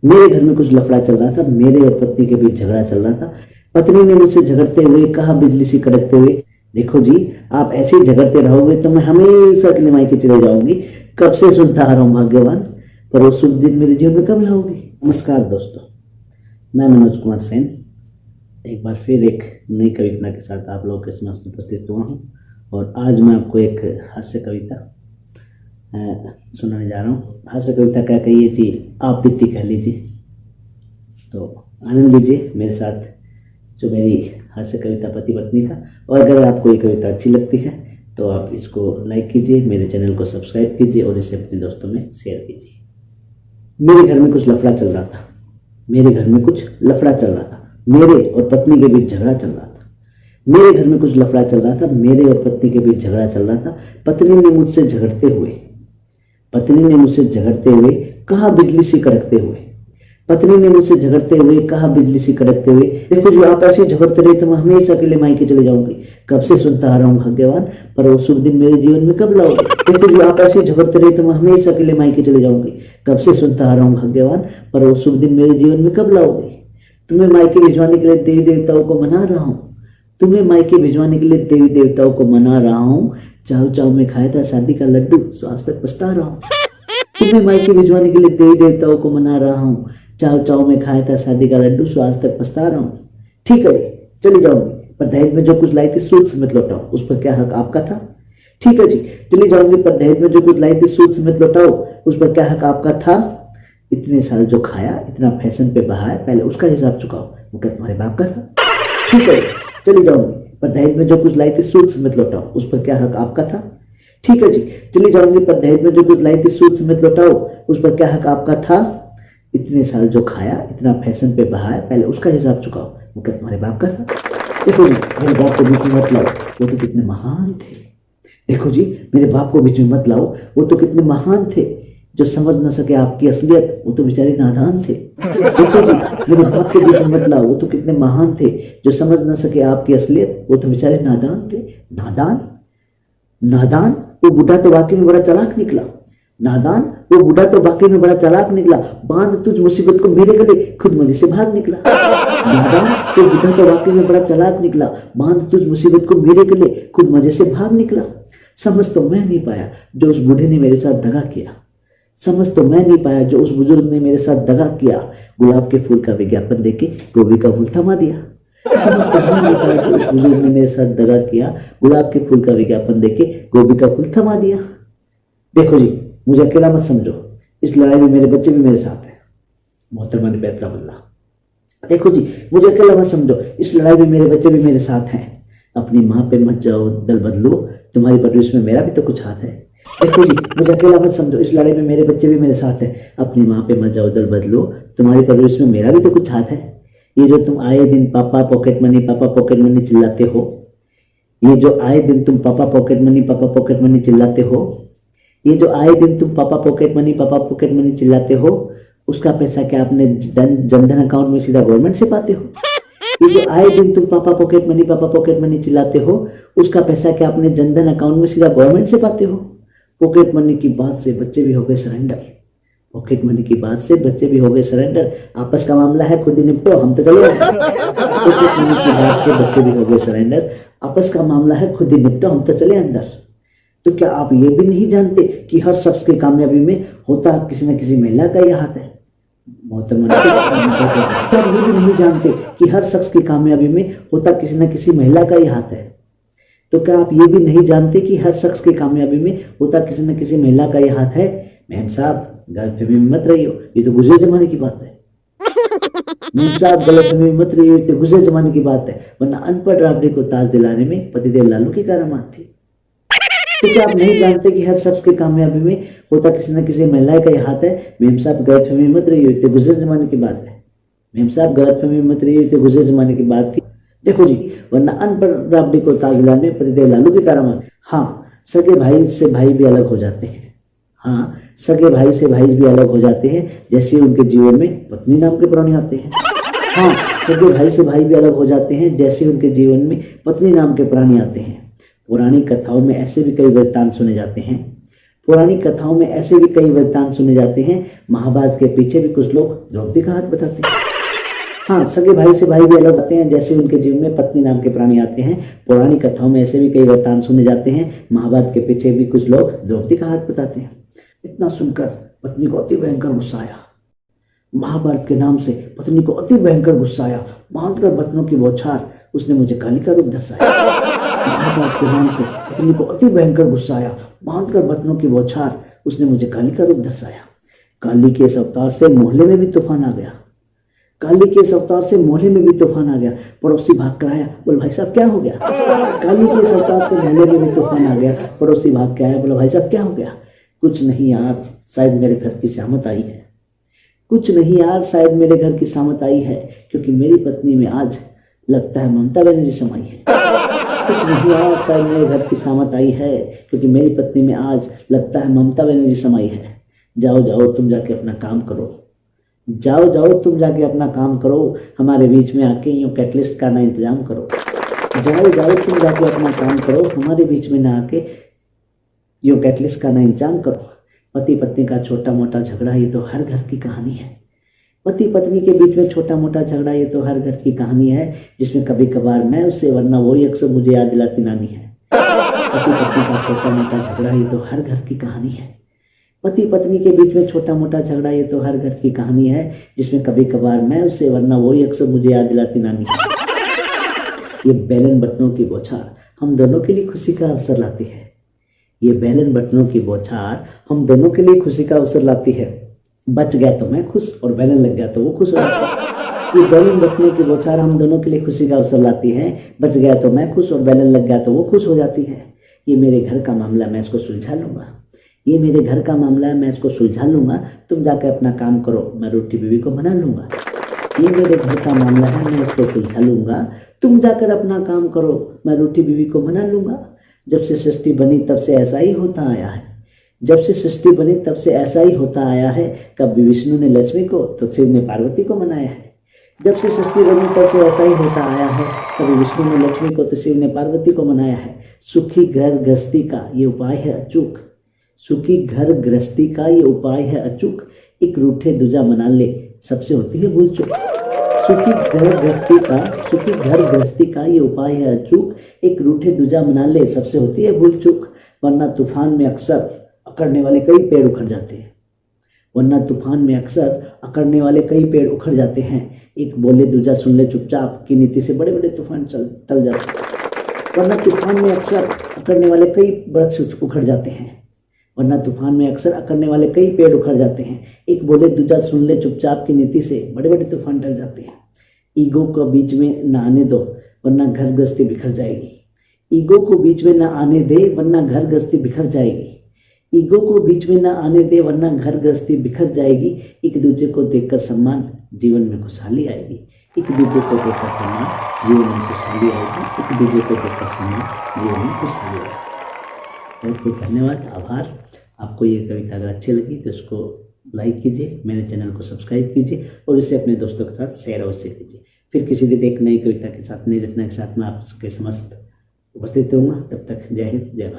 मेरे घर में कुछ लफड़ा चल रहा था, मेरे और पत्नी के बीच झगड़ा चल रहा था। पत्नी ने मुझसे झगड़ते हुए कहा बिजली सी कड़कते हुए, देखो जी आप ऐसे ही झगड़ते रहोगे तो मैं हमेशा के लिए मायके चले जाऊंगी। कब से सुनता आ रहा हूँ भाग्यवान, पर वो शुभ दिन मेरे जीवन में कब लाओगी। नमस्कार दोस्तों, मैं मनोज कुमार सेन एक बार फिर एक नई कविता के साथ आप लोगों के समक्ष उपस्थित हुआ हूँ। और आज मैं आपको एक हास्य कविता सुनाने जा रहा हूँ। हास्य कविता क्या कहिए थी, आप बीती कह लीजिए। तो आनंद लीजिए मेरे साथ जो मेरी हास्य कविता पति पत्नी का। और अगर आपको ये कविता अच्छी लगती है तो आप इसको लाइक कीजिए, मेरे चैनल को सब्सक्राइब कीजिए और इसे अपने दोस्तों में शेयर कीजिए। मेरे घर में कुछ लफड़ा चल रहा था, मेरे घर में कुछ लफड़ा चल रहा था, मेरे और पत्नी के बीच झगड़ा चल रहा था। मेरे घर में कुछ लफड़ा चल रहा था, मेरे और पत्नी के बीच झगड़ा चल रहा था। पत्नी ने मुझसे झगड़ते हुए कहा बिजली सी कड़कते हुए, पत्नी ने मुझसे झगड़ते हुए कहा बिजली सी कड़कते हुए, देखो जो आप ऐसे झगड़ते रहे तो मैं हमेशा के लिए मायके चले जाऊंगी। कब से सुनता आ रहा हूँ भाग्यवान, पर वो शुभ दिन मेरे जीवन में कब लाओगे। देखो जो आप ऐसे झगड़ते रहे तो मैं हमेशा के लिए मायके चले जाऊंगी। कब से सुनता आ रहा हूँ भाग्यवान, पर वो शुभ दिन मेरे जीवन में कब लाओगे। तुम्हें मायके भिजवाने के लिए देवी देवताओं को मना रहा हूँ, तुम्हें मायके भिजवाने के लिए देवी देवताओं को मना रहा हूँ। चाव चाव में खाया था शादी का लड्डू, सो आज तक पछता रहा हूँ। तुम्हें मायके भिजवाने के लिए देवी देवताओं को मना रहा हूँ, चाव चाव में खाया था शादी का लड्डू, सो आज तक पछता रहा हूँ। ठीक है जी चली जाऊंगी, पर दहेज में जो कुछ लाई थी सूद समेत लौटाओ, उस पर क्या हक आपका था। ठीक है जी चली जाऊंगी, पर दहेज में जो कुछ लाई थी सूद समेत लौटाओ, उस पर क्या हक आपका था। इतने साल जो खाया, इतना फैशन पे बहाया, पहले उसका हिसाब चुकाओ, वो क्या तुम्हारे बाप का था। ठीक है चली जाऊंगी, पर दहेज में जो कुछ लाई थी सूद समेत लौटाओ, उस पर क्या हक आपका था। ठीक है जी चली जाऊंगी, पर दहेज में जो कुछ लाई थी सूद समेत लौटाओ, उस पर क्या हक आपका था। इतने साल जो खाया, इतना फैशन पे बहाया, पहले उसका हिसाब चुकाओ, वो क्या तुम्हारे बाप का था। देखो जी मेरे बाप को बीच में मत लाओ, वो तो कितने महान थे। देखो जी मेरे बाप को बीच में मत लाओ, वो तो कितने महान थे। जो समझ न सके आपकी असलियत, वो तो बेचारे नादान थे। देखो जी मेरे बाप के बीच में मत लाओ, वो तो कितने महान थे। जो समझ न सके आपकी असलियत, वो तो बेचारे नादान थे। नादान नादान वो बूढ़ा तो वाकई में बड़ा चालाक निकला। नादान वो बूढ़ा तो वाकई में बड़ा चालाक निकला, बांध तुझ मुसीबत को मेरे गले, खुद मजे से भाग निकला। नादान वो बूढ़ा तो वाकई में बड़ा चालाक निकला, बांध तुझ मुसीबत को मेरे गले, खुद मजे से भाग निकला। समझ तो मैं नहीं पाया जो उस बूढ़े ने मेरे साथ दगा किया, समझ तो मैं नहीं पाया जो उस बुजुर्ग ने मेरे साथ दगा किया। गुलाब के फूल का विज्ञापन देके गोभी का फूल थमा दिया। समझ तो मैं नहीं पाया जो उस बुजुर्ग ने मेरे साथ दगा किया, गुलाब के फूल का विज्ञापन देके गोभी का फूल थमा दिया। देखो जी मुझे अकेला मत समझो, इस लड़ाई में मेरे बच्चे भी मेरे साथ हैं। मोहतरमा ने पैतरा बदला। देखो जी मुझे अकेला मत समझो, इस लड़ाई में मेरे बच्चे भी मेरे साथ हैं। अपनी माँ पे मत जाओ दल बदलो, तुम्हारी परवरिश में मेरा भी तो कुछ हाथ है। देखो जी मुझे अकेला मत समझो, इस लड़ाई में मेरे बच्चे भी मेरे साथ हैं। अपनी माँ पे मत जाओ दल बदलो, तुम्हारी परवरिश में मेरा भी तो कुछ हाथ है। ये जो तुम आए दिन पापा पॉकेट मनी चिल्लाते हो, ये जो आए दिन तुम पापा पॉकेट मनी चिल्लाते हो, ये जो आए दिन तुम पापा पॉकेट मनी चिल्लाते हो, उसका पैसा क्या अपने जनधन अकाउंट में सीधा गवर्नमेंट से पाते हो। ये जो आए दिन तुम पापा पॉकेट मनी चिल्लाते हो, उसका पैसा क्या अपने जनधन अकाउंट में सीधा गवर्नमेंट से पाते हो। पॉकेट मनी की बात से बच्चे भी हो गए सरेंडर, पॉकेट मनी की बात से बच्चे भी हो गए सरेंडर। आपस का मामला है खुद ही निपटो, हम तो चले। पॉकेट मनी की बात से बच्चे भी हो गए सरेंडर, आपस का मामला है खुद ही निपटो, हम तो चले अंदर। तो क्या आप ये भी नहीं जानते कि हर शख्स की कामयाबी में होता किसी न किसी महिला का यह हाथ है। मोहतरमा क्या आप ये भी नहीं जानते कि हर शख्स की कामयाबी में होता किसी न किसी महिला का यह हाथ है। तो क्या आप ये भी नहीं जानते कि हर शख्स की कामयाबी में होता किसी न किसी महिला का यह हाथ है। मैम साहब गलतफहमी में मत रहियो, ये तो गुजरे जमाने की बात है। मैम साहब गलतफहमी में मत रहियो, ये तो गुजरे जमाने की बात है, वरना अनपढ़ राबड़ी को ताज दिलाने में पतिदेव लालू की करामात थी। तो क्या आप नहीं जानते कि हर शख्स की कामयाबी में होता किसी न किसी महिला का यह हाथ है। मैम साहब गलतफहमी मत रहियो, ये तो गुजरे जमाने की बात है। मैम साहब गलतफहमी मत रहियो, ये तो गुजरे जमाने की बात थी। देखो जी वरना अनपढ़ राबड़ी को ताज दिलाने में पतिदेव लालू की करामात। हाँ सगे भाई से भाई भी अलग हो जाते हैं, हाँ सगे भाई से भाई भी अलग हो जाते हैं, जैसे उनके जीवन में पत्नी नाम के प्राणी आते हैं। हाँ सगे भाई से भाई भी अलग हो जाते हैं, जैसे उनके जीवन में पत्नी नाम के प्राणी आते हैं। पुरानी कथाओं में ऐसे भी कई वृत्तांत सुने जाते हैं। पुरानी कथाओं में ऐसे भी कई वृत्तांत सुने जाते हैं। महाभारत के पीछे भी कुछ लोग द्रौपदी का हाथ बताते हैं। हाँ, सगे भाई से भाई भी अलग होते हैं, जैसे उनके जीवन में पत्नी नाम के प्राणी आते हैं। पुरानी कथाओं में ऐसे भी कई वृत्तांत सुने जाते हैं। महाभारत के पीछे भी कुछ लोग द्रौपदी का हाथ बताते हैं। इतना सुनकर पत्नी को अति भयंकर गुस्सा आया। महाभारत के नाम से पत्नी को अति भयंकर गुस्सा आया। बांधकर बचनों की बौछार उसने मुझे काली का रूप दर्शाया। महाभारत के नाम से पत्नी को अति भयंकर गुस्सा आया। बांधकर बचनों की बौछार उसने मुझे काली का रूप दर्शाया। काली के इस अवतार से मोहल्ले में भी तूफान आ गया। काली के इस अवतार से मोहल्ले में भी तूफान आ गया। पड़ोसी भाग कर आया, बोले भाई साहब क्या हो गया। काली के इस अवतार से मोहल्ले में भी तूफान आ गया। पड़ोसी भाग के आया, बोले भाई साहब क्या हो गया। कुछ नहीं यार, शायद मेरे घर की सामत आई है। कुछ नहीं यार, शायद मेरे घर की सामत आई है, क्योंकि मेरी पत्नी में आज लगता है ममता बनर्जी समाई है। कुछ नहीं यार, शायद मेरे घर की सामत आई है, क्योंकि मेरी पत्नी में आज लगता है ममता बनर्जी समाई है। जाओ जाओ तुम जाके अपना काम करो। जाओ जाओ तुम जाके अपना काम करो। हमारे बीच में आके यूँ कैटलिस्ट का ना इंतजाम करो। जाओ जाओ तुम जाके अपना काम करो। हमारे बीच में ना आके यूँ कैटलिस्ट का ना इंतजाम करो। पति पत्नी का छोटा मोटा झगड़ा ये तो हर घर की कहानी है। पति पत्नी के बीच में छोटा मोटा झगड़ा ये तो हर घर की कहानी है, जिसमें कभी कभार मैं उससे वरना वही अक्सर मुझे याद दिलाती नानी है। पति पत्नी का छोटा मोटा झगड़ा ये तो हर घर की कहानी है। पति पत्नी के बीच में छोटा मोटा झगड़ा ये तो हर घर की कहानी है, जिसमें कभी कभार मैं उससे वरना वही अक्सर मुझे याद दिलाती नानी है। ये बेलन बर्तनों की बौछार हम दोनों के लिए खुशी का अवसर लाती है। ये बेलन बर्तनों की बौछार हम दोनों के लिए खुशी का अवसर लाती है। बच गया तो मैं खुश और बेलन लग गया तो वो खुश हो जाता है। ये बेलन बर्तनों की बौछार हम दोनों के लिए खुशी का अवसर लाती है। बच गया तो मैं खुश और बेलन लग गया तो वो खुश हो जाती है। ये मेरे घर का मामला, मैं इसको सुलझा लूंगा। ये मेरे घर का मामला है, मैं इसको सुलझा लूंगा। तुम जाकर अपना काम करो, मैं रोटी बीवी को मना लूंगा। ये मेरे घर का मामला है, मैं इसको सुलझा लूंगा। तुम जाकर अपना काम करो, मैं रोटी बीवी को मना लूंगा। जब से सृष्टि बनी तब से ऐसा ही होता आया है। जब से सृष्टि बनी तब से ऐसा ही होता आया है। कभी विष्णु ने लक्ष्मी को तो शिव ने पार्वती को मनाया है। जब से सृष्टि बनी तब से ऐसा ही होता आया है। कभी विष्णु ने लक्ष्मी को तो शिव ने पार्वती को मनाया है। सुखी घर गृहस्थी का ये उपाय है अचूक। सुखी घर गृहस्थी का ये उपाय है अचूक। एक रूठे दूजा मना ले, सबसे होती है भूल चूक। सुखी घर गृहस्थी का ये उपाय है अचूक। एक रूठे दूजा मना ले, सबसे होती है भूल चूक। वरना तूफान में अक्सर अकड़ने वाले कई पेड़ उखड़ जाते हैं। वरना तूफान में अक्सर अकड़ने वाले कई पेड़ उखड़ जाते हैं। एक बोले दूजा सुन ले चुपचाप की नीति से बड़े बड़े तूफान टल जाते हैं। वरना तूफान में अक्सर अकड़ने वाले कई वृक्ष उखड़ जाते हैं। वरना तूफान में अक्सर अकड़ने वाले कई पेड़ उखड़ जाते हैं। एक बोले दूजा सुन ले चुपचाप की नीति से बड़े बड़े तूफान टल जाते हैं। ईगो को बीच में न आने दो, वरना घर गृहस्थी बिखर जाएगी। ईगो को बीच में न आने दे, वरना घर गृहस्थी बिखर जाएगी। ईगो को बीच में न आने दे, वरना घर गृहस्थी बिखर जाएगी। एक दूसरे को देखकर सम्मान, जीवन में खुशहाली आएगी। एक दूसरे को देखकर सम्मान, जीवन में खुशहाली आएगी। एक दूसरे को देखकर सम्मान, जीवन में खुशहाली आएगी। बहुत बहुत धन्यवाद, आभार। आपको ये कविता अगर अच्छी लगी तो इसको लाइक कीजिए, मेरे चैनल को सब्सक्राइब कीजिए और इसे अपने दोस्तों के साथ शेयर अवश्य कीजिए। फिर किसी दिन एक नई कविता के साथ, नई रचना के साथ मैं आपके समस्त उपस्थित रहूँगा। तब तक जय हिंद, जय भारत।